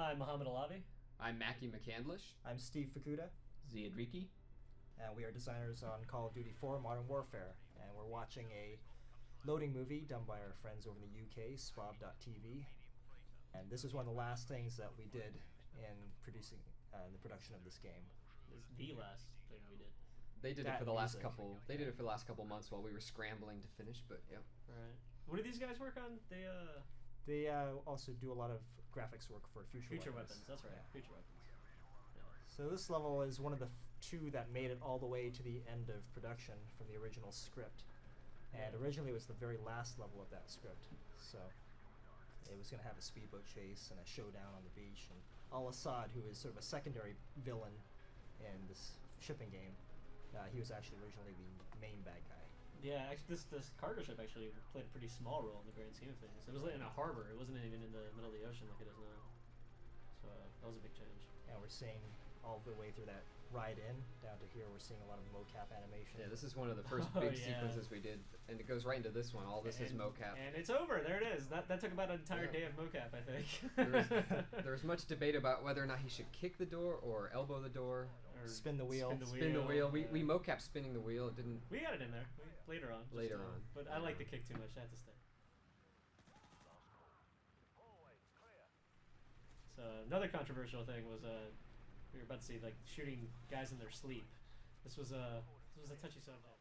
I'm Mohammed Alavi. I'm Mackie McCandlish. I'm Steve Fukuda, Ziadriki. and we are designers on Call of Duty 4 Modern Warfare, and we're watching a loading movie done by our friends over in the UK, Spob.tv, and this is one of the last things that we did in producing the production of this game. This is the last thing we did. They did it That for the last music. couple. They did it for the last couple months while we were scrambling to finish. But yeah, Right. What do these guys work on? They also do a lot of graphics work for Future Weapons. That's right. Yeah. Future Weapons. Yeah. So this level is one of the two that made it all the way to the end of production from the original script. And originally it was the very last level of that script. So it was going to have a speedboat chase and a showdown on the beach. And Al-Assad, who is sort of a secondary villain in this shipping game, he was actually originally the main bad guy. Yeah, actually, this cargo ship actually played a pretty small role in the grand scheme of things. It was in a harbor. It wasn't even in the middle of the ocean like it is now. So that was a big change. And we're seeing all the way through that ride in, down to here, we're seeing a lot of mocap animation. yeah. This is one of the first Oh, big yeah. sequences we did, and it goes right into this one. All this is mocap. And it's over. There it is. That took about an entire Yeah. day of mocap, I think. There was much debate about whether or not he should kick the door or elbow the door, Or Spin the wheel. spin the wheel. We yeah. mocap spinning the wheel. It didn't. We got it in there later on. Later on. But I like the kick too much. I have to stay. So another controversial thing was we were about to see like shooting guys in their sleep. This was a touchy subject.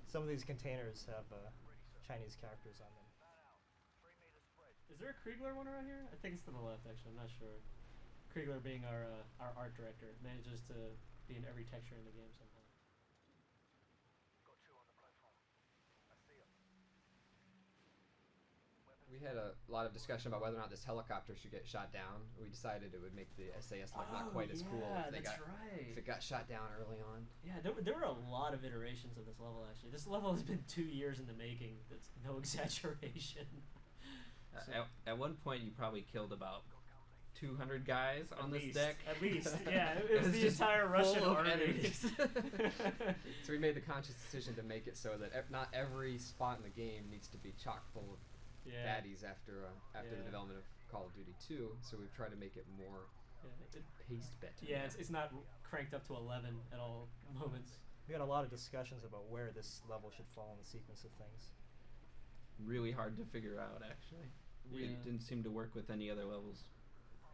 Some of these containers have Chinese characters on them. Is there a Kriegler one around here? I think it's to the left. Actually, I'm not sure. Kriegler, being our art director, manages to be in every texture in the game somehow. We had a lot of discussion about whether or not this helicopter should get shot down. We decided it would make the SAS look not quite as cool if they that's got right. if it got shot down early on. Yeah, there were a lot of iterations of this level, actually. This level has been 2 years in the making. That's no exaggeration. At one point, you probably killed about 200 guys on this deck. At least, yeah. It was It's the just entire Russian full of army. enemies. So we made the conscious decision to make it so that not every spot in the game needs to be chock full of Yeah. baddies after the Yeah. development of Call of Duty 2. So we've tried to make it more Yeah, paced better. yeah, it's not cranked up to 11 at all moments. We had a lot of discussions about where this level should fall in the sequence of things. Really hard to figure out, actually. Yeah. It didn't seem to work with any other levels.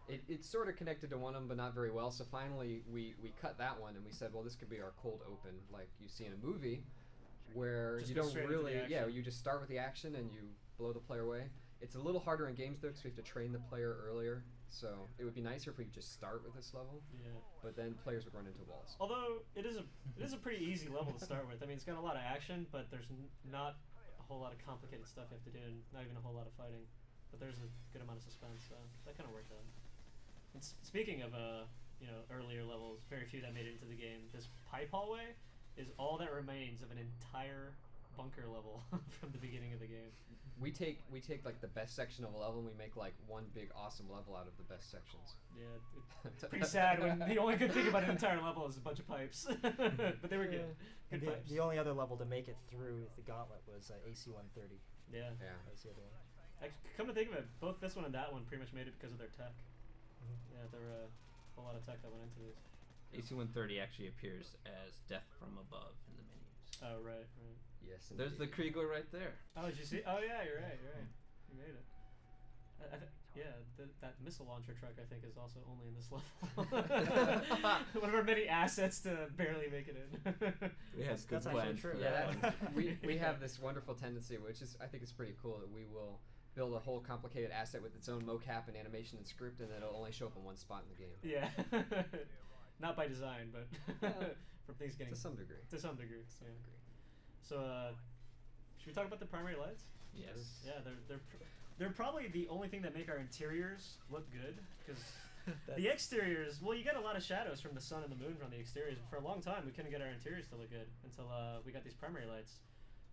It's sort of connected to one of them, but not very well. So finally, we cut that one and we said, well, this could be our cold open, like you see in a movie, where Just you go don't straight into the really, action. you just start with the action and you blow the player away. It's a little harder in games though, because we have to train the player earlier. So it would be nicer if we could just start with this level, Yeah. but then players would run into walls. Although it is a pretty easy level to start with. I mean, it's got a lot of action, but there's not a whole lot of complicated stuff you have to do, and not even a whole lot of fighting. But there's a good amount of suspense, so that kind of worked out. And speaking of earlier levels, very few that made it into the game. This pipe hallway is all that remains of an entire bunker level from the beginning of the game. We take like the best section of a level and we make like one big awesome level out of the best sections. Yeah, it's pretty sad when the only good thing about an entire level is a bunch of pipes. But they were good. Good The, pipes. the only other level to make it through the gauntlet was AC-130. Yeah. Yeah. That was the other one. Actually, come to think of it, both this one and that one pretty much made it because of their tech. Mhm. Yeah, there were a whole lot of tech that went into these. AC-130 actually appears as Death from Above in the menus. Oh, right. Yes. There's the indeed. Kriegler right there. Oh, did you see? Oh, yeah, you're right. You made it. That missile launcher truck, I think, is also only in this level. One of our many assets to barely make it in. We have good That's actually plans true. for Yeah, that one. we have this wonderful tendency, which is I think is pretty cool, that we will build a whole complicated asset with its own mocap and animation and script, and it'll only show up in one spot in the game. Yeah. Not by design, but Well, from things getting... To some degree. To some degree. Yeah. So, should we talk about the primary lights? Yes. Yeah, they're probably the only thing that make our interiors look good, because the exteriors, well, you get a lot of shadows from the sun and the moon from the exteriors. But for a long time, we couldn't get our interiors to look good until we got these primary lights.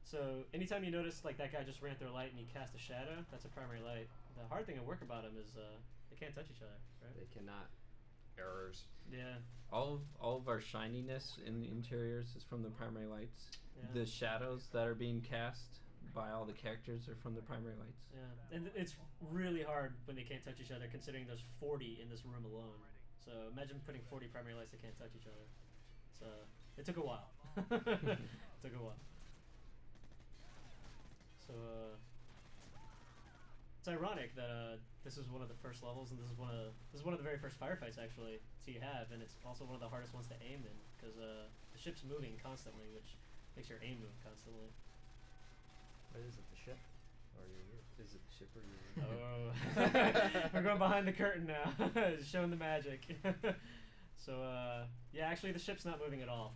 So anytime you notice like that guy just ran through a light and he cast a shadow, that's a primary light. The hard thing to work about them is they can't touch each other, right? They cannot. errors. Yeah. All of our shininess in the interiors is from the primary lights. Yeah. The shadows that are being cast by all the characters are from the primary lights. Yeah, and it's really hard when they can't touch each other, considering there's 40 in this room alone. So imagine putting 40 primary lights that can't touch each other. So it took a while. It took a while. So it's ironic that this is one of the first levels, and this is one of the very first firefights actually to have, and it's also one of the hardest ones to aim in because the ship's moving constantly, which makes your aim move constantly. What is it, the ship? Or you? Is it the ship or you? Oh, we're going behind the curtain now, showing the magic. So yeah, actually the ship's not moving at all.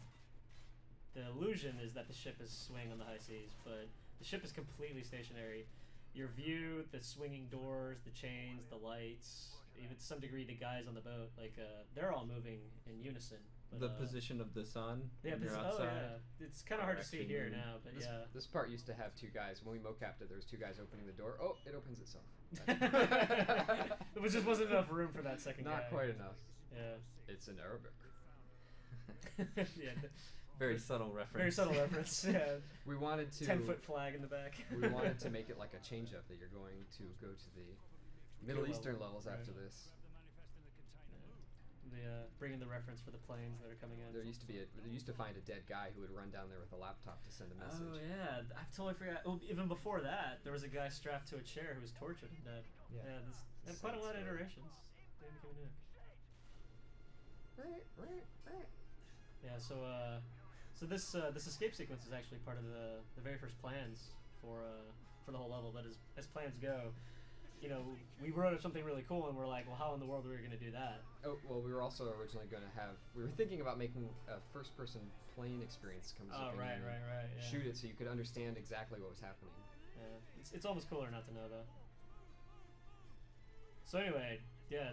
The illusion is that the ship is swaying on the high seas, but the ship is completely stationary. Your view, the swinging doors, the chains, the lights, even to some degree the guys on the boat, like they're all moving in unison. But, The position of the sun yeah, when you're oh outside. yeah, it's kind of hard to see here Direction. now, but This, yeah. this part used to have two guys. When we mocapped it, there was two guys opening the door. Oh, it opens itself. It just wasn't enough room for that second guy. Not quite enough. Yeah. It's in Arabic. Yeah. Very subtle reference. Very subtle reference. Yeah. We wanted to 10-foot flag in the back. we wanted to make it like a change up that you're going to go to the Middle Level, Eastern levels right. after this. Bringing the reference for the planes that are coming in. There used to find a dead guy who would run down there with a laptop to send a message. Oh yeah, I totally forgot. Oh, even before that, there was a guy strapped to a chair who was tortured and dead. Yeah. This had quite a lot of iterations. They became a nuke. Yeah. So this escape sequence is actually part of the very first plans for the whole level. But as plans go, you know, we wrote up something really cool, and we're like, well, how in the world are we going to do that? Oh, well, we were also originally going to we were thinking about making a first-person plane experience come Oh, zipping right, in right, and right. Yeah. shoot it so you could understand exactly what was happening. Yeah. It's almost cooler not to know though. So anyway, yeah,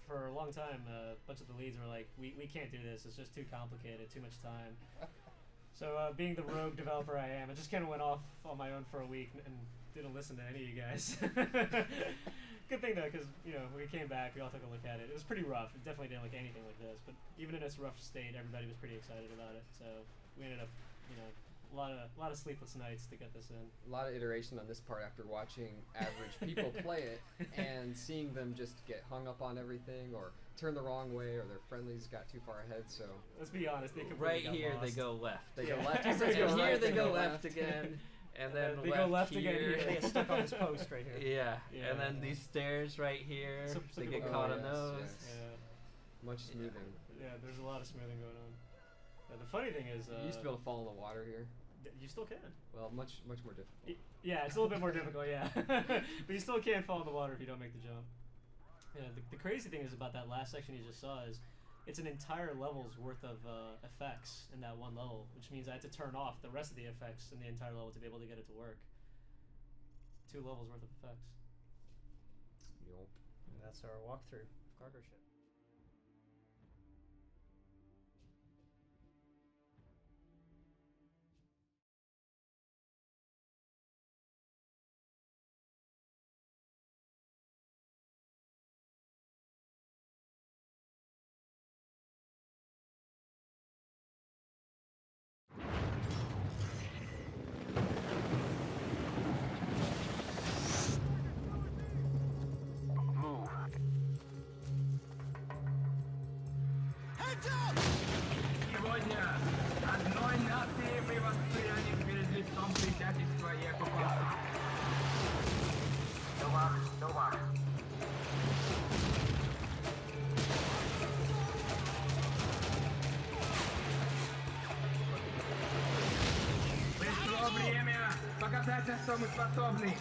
for a long time, a bunch of the leads were like, we can't do this. It's just too complicated, too much time. So being the rogue developer I am, I just kind of went off on my own for a week and didn't listen to any of you guys. Good thing though, because you know when we came back, we all took a look at it. It was pretty rough. It definitely didn't look anything like this, but even in its rough state, everybody was pretty excited about it. So we ended up, you know, a lot of sleepless nights to get this in. A lot of iteration on this part after watching average people play it and seeing them just get hung up on everything or turn the wrong way or their friendlies got too far ahead. So Let's be honest, they completely Right got here, lost. they go left. they Yeah. go left. And They go And right, here they go go left again, and then they go left again here. here. They get stuck on this post right here. Yeah. Yeah. and then these stairs right here, Some they people get go- caught Oh, on yes, those. yes. Yeah, Much smoothing. yeah. There's a lot of smoothing going on. Yeah, the funny thing is, You used to be able to fall in the water here. you still can. Well, much more difficult. Yeah, it's a little bit more difficult, yeah. But you still can't fall in the water if you don't make the jump. Yeah, the crazy thing is about that last section you just saw is it's an entire level's worth of effects in that one level, which means I had to turn off the rest of the effects in the entire level to be able to get it to work. 2 levels worth of effects. Yup. And that's our walkthrough of Cargo Ship. Сегодня одной нации при восприятии перед лицом предательства и оккупации. Дова. Пришло время показать, на что мы способны.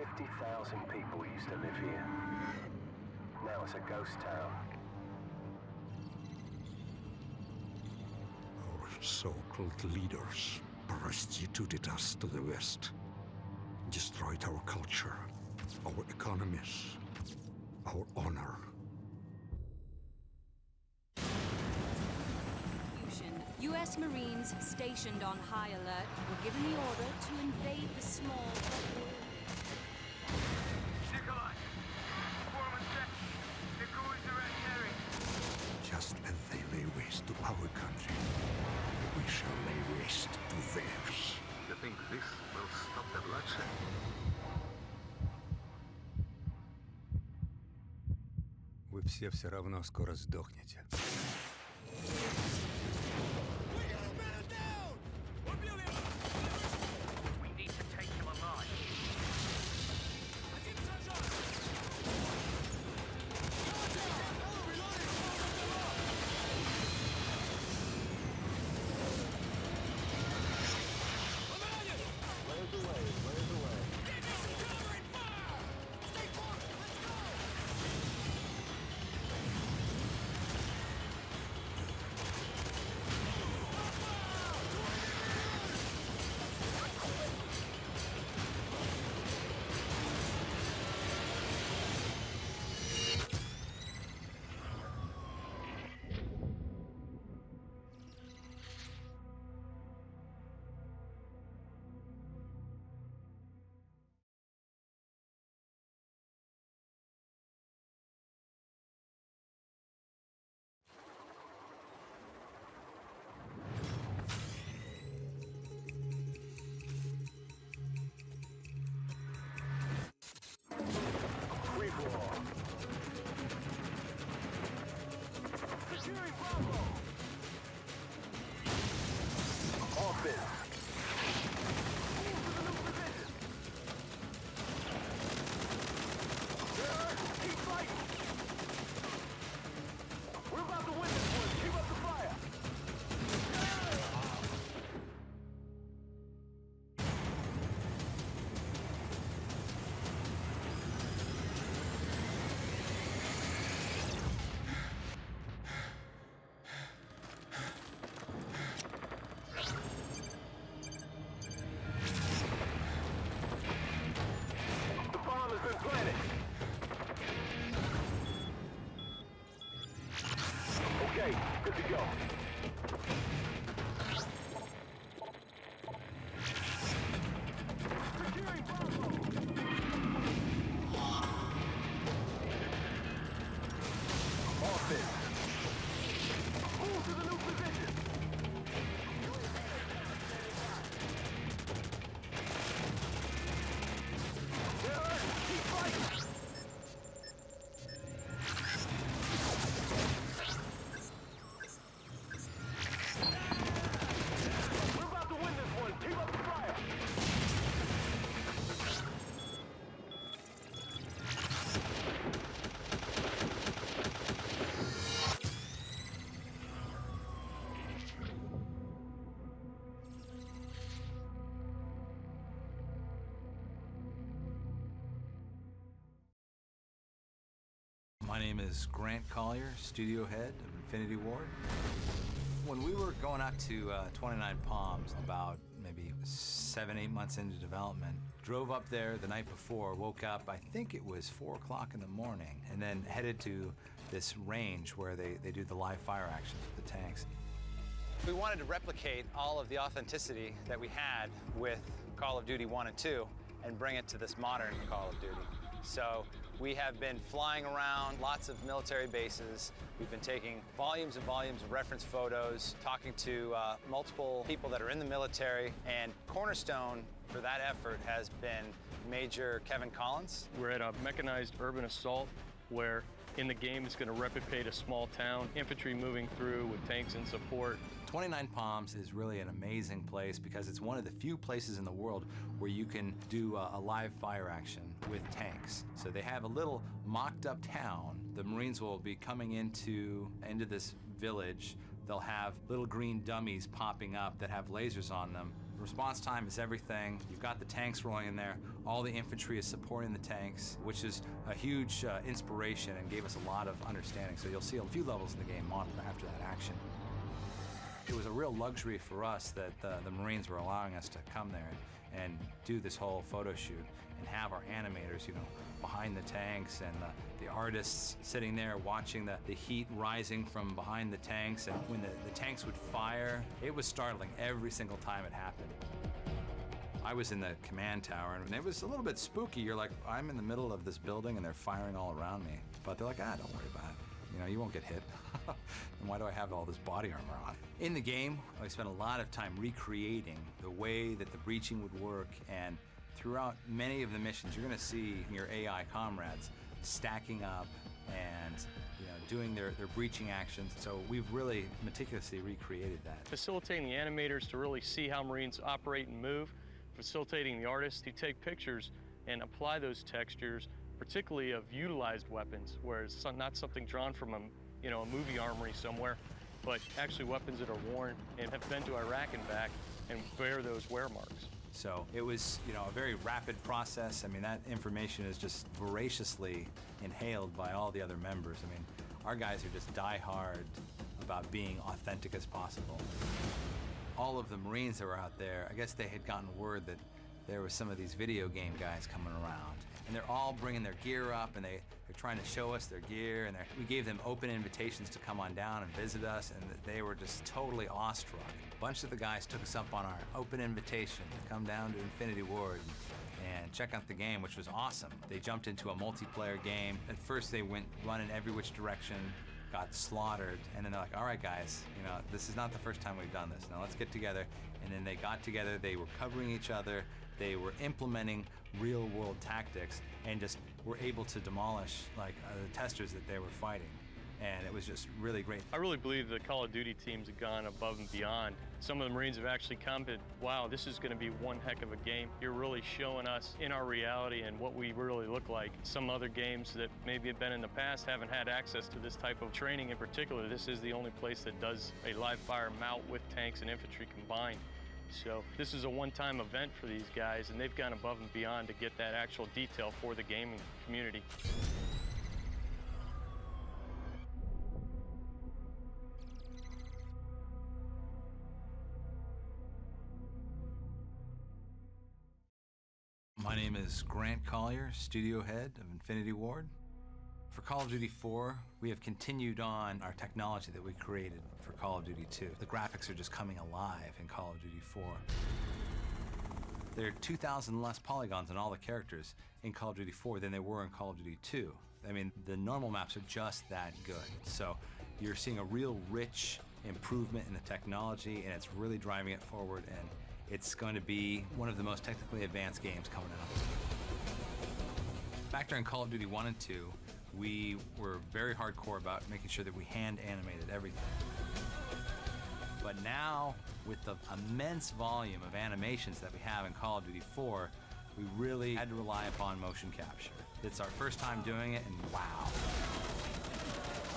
50,000 people used to live here. Now it's a ghost town. Our so-called leaders prostituted us to the West, destroyed our culture, our economies, our honor. U.S. Marines stationed on high alert were given the order to invade the small Nikolai! Foreman set. The crews are at Terry. Just as they lay waste to our country, we shall lay waste to theirs. You think this will stop the bloodshed? Вы все равно скоро сдохнете. We need to take him alive. Okay, good to go. My name is Grant Collier, studio head of Infinity Ward. When we were going out to 29 Palms, about maybe 7-8 months into development, drove up there the night before, woke up, I think it was 4 o'clock in the morning, and then headed to this range where they do the live fire actions with the tanks. We wanted to replicate all of the authenticity that we had with Call of Duty 1 and 2 and bring it to this modern Call of Duty. So we have been flying around lots of military bases. We've been taking volumes and volumes of reference photos, talking to multiple people that are in the military, and cornerstone for that effort has been Major Kevin Collins. We're at a mechanized urban assault where in the game it's going to replicate a small town, infantry moving through with tanks in support. 29 Palms is really an amazing place because it's one of the few places in the world where you can do a live fire action with tanks. So they have a little mocked up town. The Marines will be coming into this village. They'll have little green dummies popping up that have lasers on them. Response time is everything. You've got the tanks rolling in there. All the infantry is supporting the tanks, which is a huge inspiration and gave us a lot of understanding. So you'll see a few levels in the game modeled after that action. It was a real luxury for us that the Marines were allowing us to come there and do this whole photo shoot and have our animators, you know, behind the tanks and the artists sitting there watching the heat rising from behind the tanks. And when the tanks would fire, it was startling every single time it happened. I was in the command tower, and it was a little bit spooky. You're like, I'm in the middle of this building, and they're firing all around me. But they're like, don't worry about it. You know, you won't get hit. And why do I have all this body armor on? In the game, I spent a lot of time recreating the way that the breaching would work, and throughout many of the missions, you're going to see your AI comrades stacking up and, you know, doing their breaching actions. So we've really meticulously recreated that. Facilitating the animators to really see how Marines operate and move, facilitating the artists to take pictures and apply those textures, particularly of utilized weapons, where it's not something drawn from a movie armory somewhere, but actually weapons that are worn and have been to Iraq and back and bear those wear marks. So it was, you know, a very rapid process. I mean, that information is just voraciously inhaled by all the other members. I mean, our guys are just die-hard about being authentic as possible. All of the Marines that were out there, I guess they had gotten word that there were some of these video game guys coming around. And they're all bringing their gear up, and they're trying to show us their gear, and we gave them open invitations to come on down and visit us, and they were just totally awestruck. A bunch of the guys took us up on our open invitation to come down to Infinity Ward and check out the game, which was awesome. They jumped into a multiplayer game. At first they went running every which direction, got slaughtered, and then they're like, all right guys, you know, this is not the first time we've done this. Now let's get together. And then they got together, they were covering each other, they were implementing real world tactics, and just were able to demolish like the testers that they were fighting. And it was just really great. I really believe the Call of Duty teams have gone above and beyond. Some of the Marines have actually commented, wow, this is going to be one heck of a game. You're really showing us in our reality and what we really look like. Some other games that maybe have been in the past haven't had access to this type of training in particular. This is the only place that does a live fire mount with tanks and infantry combined. So this is a one-time event for these guys, and they've gone above and beyond to get that actual detail for the gaming community. My name is Grant Collier, studio head of Infinity Ward. For Call of Duty 4, we have continued on our technology that we created for Call of Duty 2. The graphics are just coming alive in Call of Duty 4. There are 2,000 less polygons on all the characters in Call of Duty 4 than there were in Call of Duty 2. I mean, the normal maps are just that good. So you're seeing a real rich improvement in the technology, and it's really driving it forward, and it's going to be one of the most technically advanced games coming out. Back during Call of Duty 1 and 2, we were very hardcore about making sure that we hand animated everything. But now, with the immense volume of animations that we have in Call of Duty 4, we really had to rely upon motion capture. It's our first time doing it, and wow.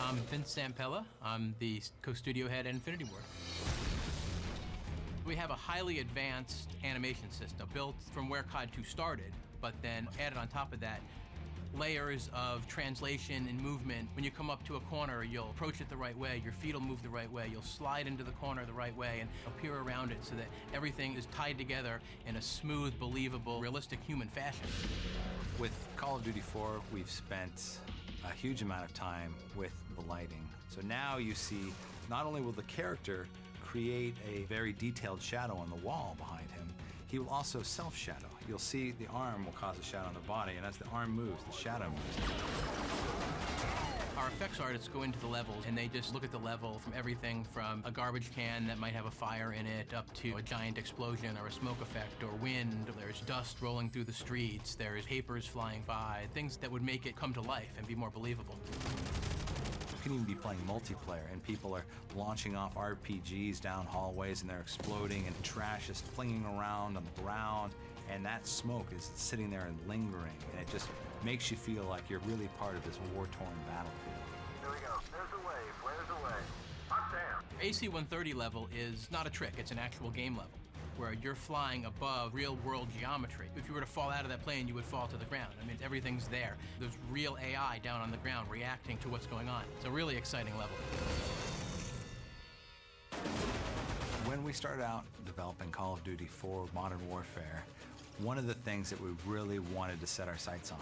I'm Vince Zampella. I'm the co-studio head at Infinity Ward. We have a highly advanced animation system built from where COD 2 started, but then added on top of that layers of translation and movement. When you come up to a corner, you'll approach it the right way, your feet will move the right way, you'll slide into the corner the right way and appear around it so that everything is tied together in a smooth, believable, realistic human fashion. With Call of Duty 4, we've spent a huge amount of time with the lighting. So now you see, not only will the character create a very detailed shadow on the wall behind him, he will also self-shadow. You'll see the arm will cause a shadow on the body, and as the arm moves, the shadow moves. Our effects artists go into the levels, and they just look at the level from everything from a garbage can that might have a fire in it up to a giant explosion or a smoke effect or wind. There's dust rolling through the streets. There's papers flying by, things that would make it come to life and be more believable. You can even be playing multiplayer, and people are launching off RPGs down hallways, and they're exploding, and trash is flinging around on the ground, and that smoke is sitting there and lingering, and it just makes you feel like you're really part of this war-torn battlefield. Here we go. There's a wave. Flares away. Hot damn. AC-130 level is not a trick, it's an actual game level. where you're flying above real-world geometry. If you were to fall out of that plane, you would fall to the ground. I mean, everything's there. There's real AI down on the ground reacting to what's going on. It's a really exciting level. When we started out developing Call of Duty for Modern Warfare, one of the things that we really wanted to set our sights on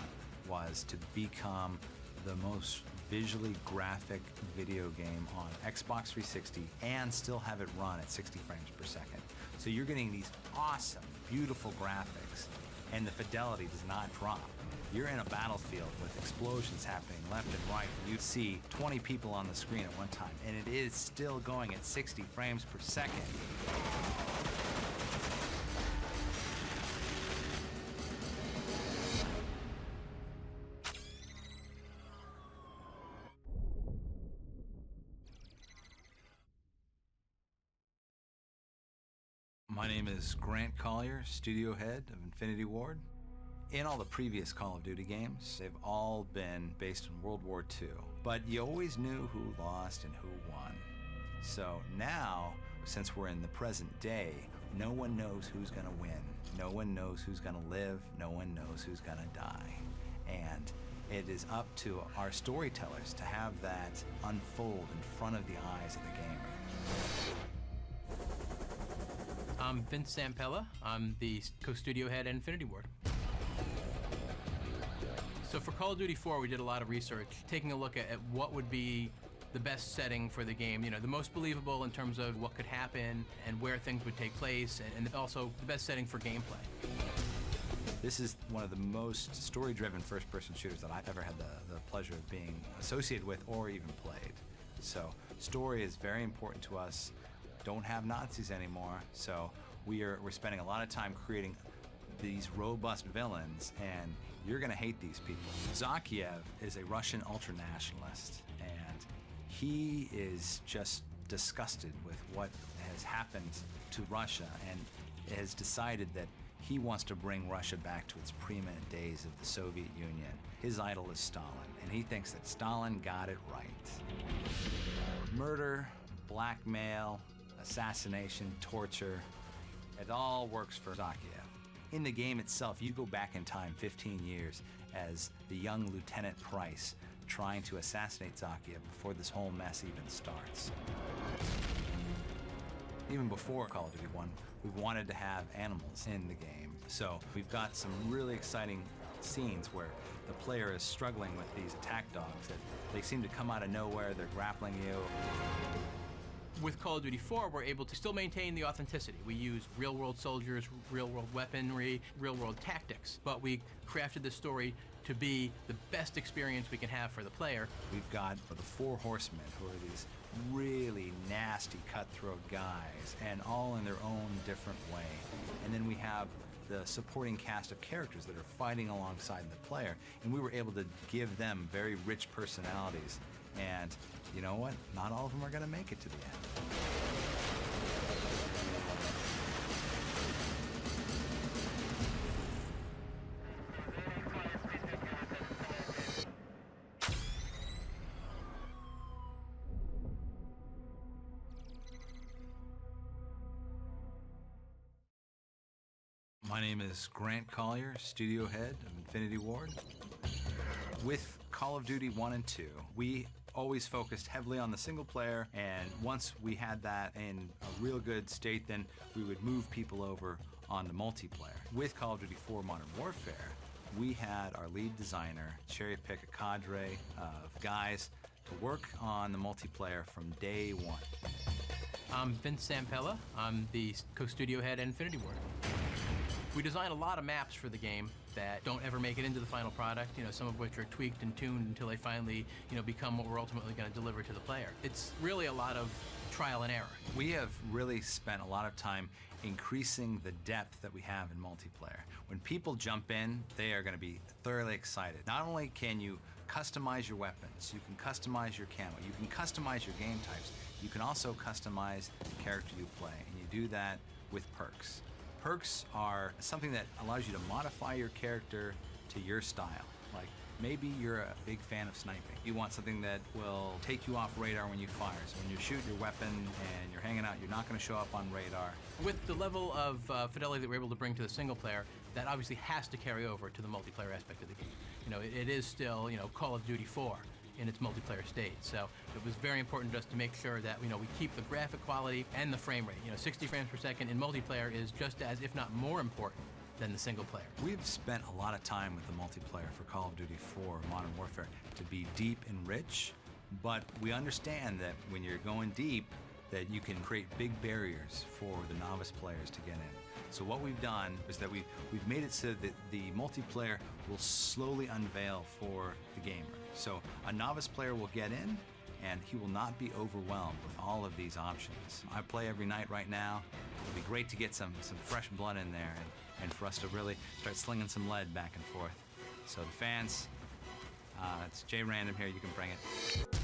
was to become the most visually graphic video game on Xbox 360 and still have it run at 60 frames per second. So you're getting these awesome, beautiful graphics, and the fidelity does not drop. You're in a battlefield with explosions happening left and right. You see 20 people on the screen at one time, and it is still going at 60 frames per second. My name is Grant Collier, studio head of Infinity Ward. In all the previous Call of Duty games, they've all been based on World War II, but you always knew who lost and who won. So now, since we're in the present day, no one knows who's gonna win. No one knows who's gonna live. No one knows who's gonna die. And it is up to our storytellers to have that unfold in front of the eyes of the gamer. I'm Vince Zampella. I'm the co-studio head at Infinity Ward. So for Call of Duty 4, we did a lot of research, taking a look at what would be the best setting for the game, you know, the most believable in terms of what could happen and where things would take place, and also the best setting for gameplay. This is one of the most story-driven first-person shooters that I've ever had the pleasure of being associated with or even played. So story is very important to us. Don't have Nazis anymore, so we're spending a lot of time creating these robust villains, and you're gonna hate these people. Zakiev is a Russian ultranationalist, and he is just disgusted with what has happened to Russia, and has decided that he wants to bring Russia back to its preeminent days of the Soviet Union. His idol is Stalin, and he thinks that Stalin got it right. Murder, blackmail, assassination, torture, it all works for Zakiev. In the game itself, you go back in time 15 years as the young Lieutenant Price trying to assassinate Zakiev before this whole mess even starts. Even before Call of Duty 1, we wanted to have animals in the game. So we've got some really exciting scenes where the player is struggling with these attack dogs that they seem to come out of nowhere, they're grappling you. With Call of Duty 4, we're able to still maintain the authenticity. We use real-world soldiers, real-world weaponry, real-world tactics, but we crafted the story to be the best experience we can have for the player. We've got the Four Horsemen, who are these really nasty cutthroat guys, and all in their own different way. And then we have the supporting cast of characters that are fighting alongside the player, and we were able to give them very rich personalities. And you know what? Not all of them are going to make it to the end. My name is Grant Collier, studio head of Infinity Ward. With Call of Duty 1 and 2, we always focused heavily on the single player, and once we had that in a real good state, then we would move people over on the multiplayer. With Call of Duty 4 Modern Warfare, we had our lead designer cherry pick a cadre of guys to work on the multiplayer from day one. I'm Vince Zampella. I'm the co-studio head at Infinity Ward. We designed a lot of maps for the game that don't ever make it into the final product, you know, some of which are tweaked and tuned until they finally, you know, become what we're ultimately going to deliver to the player. It's really a lot of trial and error. We have really spent a lot of time increasing the depth that we have in multiplayer. When people jump in, they are going to be thoroughly excited. Not only can you customize your weapons, you can customize your camo, you can customize your game types, you can also customize the character you play, and you do that with perks. Perks are something that allows you to modify your character to your style. Like, Maybe you're a big fan of sniping. You want something that will take you off radar when you fire. So when you shoot your weapon and you're hanging out, you're not going to show up on radar. With the level of fidelity that we're able to bring to the single player, that obviously has to carry over to the multiplayer aspect of the game. You know, it is still, you know, Call of Duty 4 in its multiplayer state. So it was very important to us to make sure that, you know, we keep the graphic quality and the frame rate. You know, 60 frames per second in multiplayer is just as, if not more important than the single player. We've spent a lot of time with the multiplayer for Call of Duty 4 Modern Warfare to be deep and rich, but we understand that when you're going deep, that you can create big barriers for the novice players to get in. So what we've done is that we've made it so that the multiplayer will slowly unveil for the gamer. So a novice player will get in, and he will not be overwhelmed with all of these options. I play every night right now. It'll be great to get some fresh blood in there and for us to really start slinging some lead back and forth. So the fans, it's Jay Random here, you can bring it.